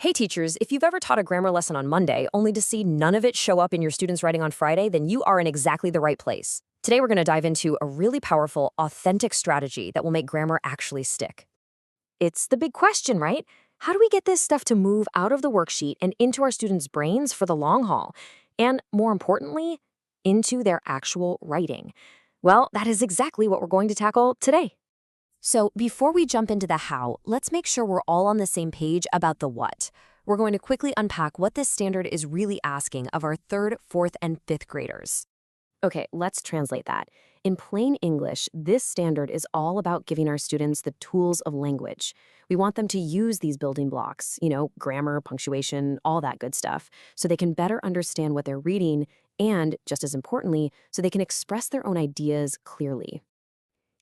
Hey teachers, if you've ever taught a grammar lesson on Monday only to see none of it show up in your students' writing on Friday, then you are in exactly the right place. Today we're going to dive into a really powerful, authentic strategy that will make grammar actually stick. It's the big question, right? How do we get this stuff to move out of the worksheet and into our students' brains for the long haul? And more importantly, into their actual writing? Well, that is exactly what we're going to tackle today. So before we jump into the how, let's make sure we're all on the same page about the what. We're going to quickly unpack what this standard is really asking of our 3rd, 4th, and 5th graders. Okay, let's translate that. In plain English, this standard is all about giving our students the tools of language. We want them to use these building blocks, grammar, punctuation, all that good stuff, so they can better understand what they're reading and, just as importantly, so they can express their own ideas clearly.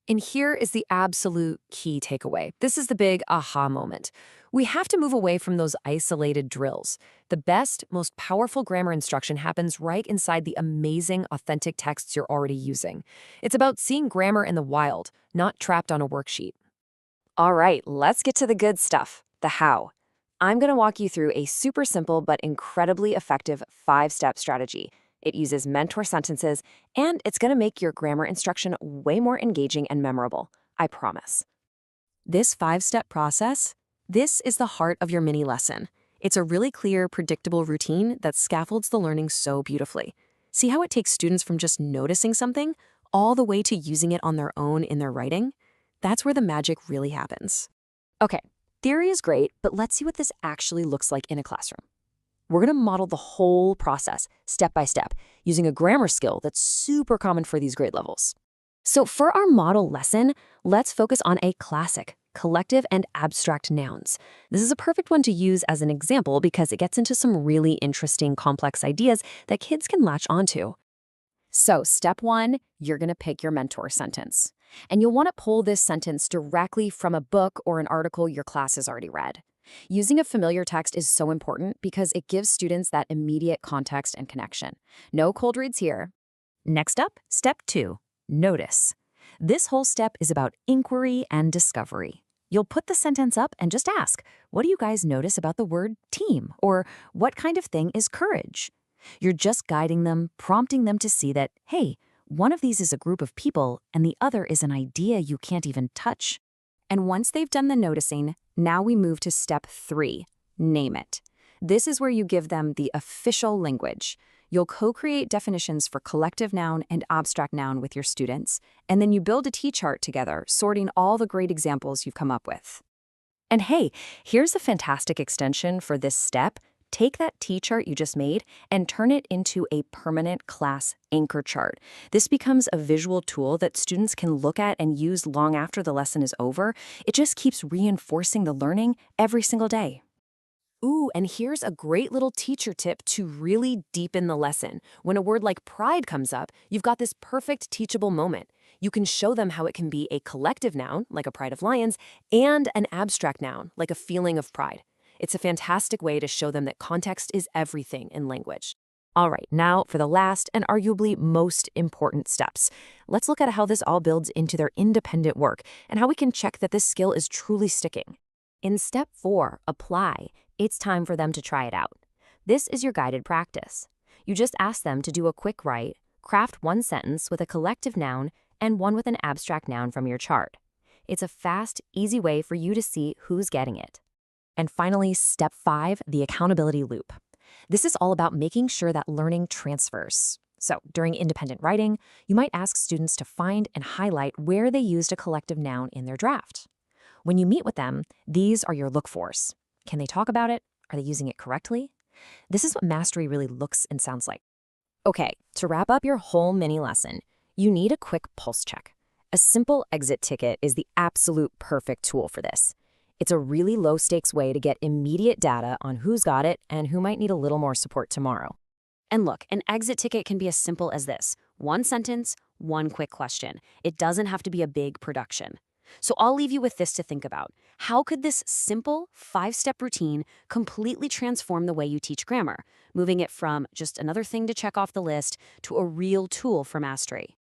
And here is the absolute key takeaway. This is the big aha moment. We have to move away from those isolated drills. The best, most powerful grammar instruction happens right inside the amazing, authentic texts you're already using. It's about seeing grammar in the wild, not trapped on a worksheet. All right, let's get to the good stuff, the how. I'm going to walk you through a super simple but incredibly effective 5-step strategy. It uses mentor sentences, and it's going to make your grammar instruction way more engaging and memorable, I promise. This 5-step process, this is the heart of your mini lesson. It's a really clear, predictable routine that scaffolds the learning so beautifully. See how it takes students from just noticing something all the way to using it on their own in their writing? That's where the magic really happens. Okay, theory is great, but let's see what this actually looks like in a classroom. We're going to model the whole process, step by step, using a grammar skill that's super common for these grade levels. So for our model lesson, let's focus on a classic, collective and abstract nouns. This is a perfect one to use as an example because it gets into some really interesting, complex ideas that kids can latch onto. So step 1, you're going to pick your mentor sentence. And you'll want to pull this sentence directly from a book or an article your class has already read. Using a familiar text is so important because it gives students that immediate context and connection. No cold reads here. Next up, step 2, notice. This whole step is about inquiry and discovery. You'll put the sentence up and just ask, what do you guys notice about the word team? Or what kind of thing is courage? You're just guiding them, prompting them to see that, hey, one of these is a group of people and the other is an idea you can't even touch. And once they've done the noticing, now we move to step 3, name it. This is where you give them the official language. You'll co-create definitions for collective noun and abstract noun with your students, and then you build a T-chart together, sorting all the great examples you've come up with. And hey, here's a fantastic extension for this step. Take that T-chart you just made and turn it into a permanent class anchor chart. This becomes a visual tool that students can look at and use long after the lesson is over. It just keeps reinforcing the learning every single day. Ooh, and here's a great little teacher tip to really deepen the lesson. When a word like pride comes up, you've got this perfect teachable moment. You can show them how it can be a collective noun, like a pride of lions, and an abstract noun, like a feeling of pride. It's a fantastic way to show them that context is everything in language. All right, now for the last and arguably most important steps. Let's look at how this all builds into their independent work and how we can check that this skill is truly sticking. In step 4, apply, it's time for them to try it out. This is your guided practice. You just ask them to do a quick write, craft one sentence with a collective noun and one with an abstract noun from your chart. It's a fast, easy way for you to see who's getting it. And finally, step 5, the accountability loop. This is all about making sure that learning transfers. So during independent writing, you might ask students to find and highlight where they used a collective noun in their draft. When you meet with them, these are your look-fors. Can they talk about it? Are they using it correctly? This is what mastery really looks and sounds like. Okay, to wrap up your whole mini lesson, you need a quick pulse check. A simple exit ticket is the absolute perfect tool for this. It's a really low-stakes way to get immediate data on who's got it and who might need a little more support tomorrow. And look, an exit ticket can be as simple as this. One sentence, one quick question. It doesn't have to be a big production. So I'll leave you with this to think about. How could this simple 5-step routine completely transform the way you teach grammar, moving it from just another thing to check off the list to a real tool for mastery?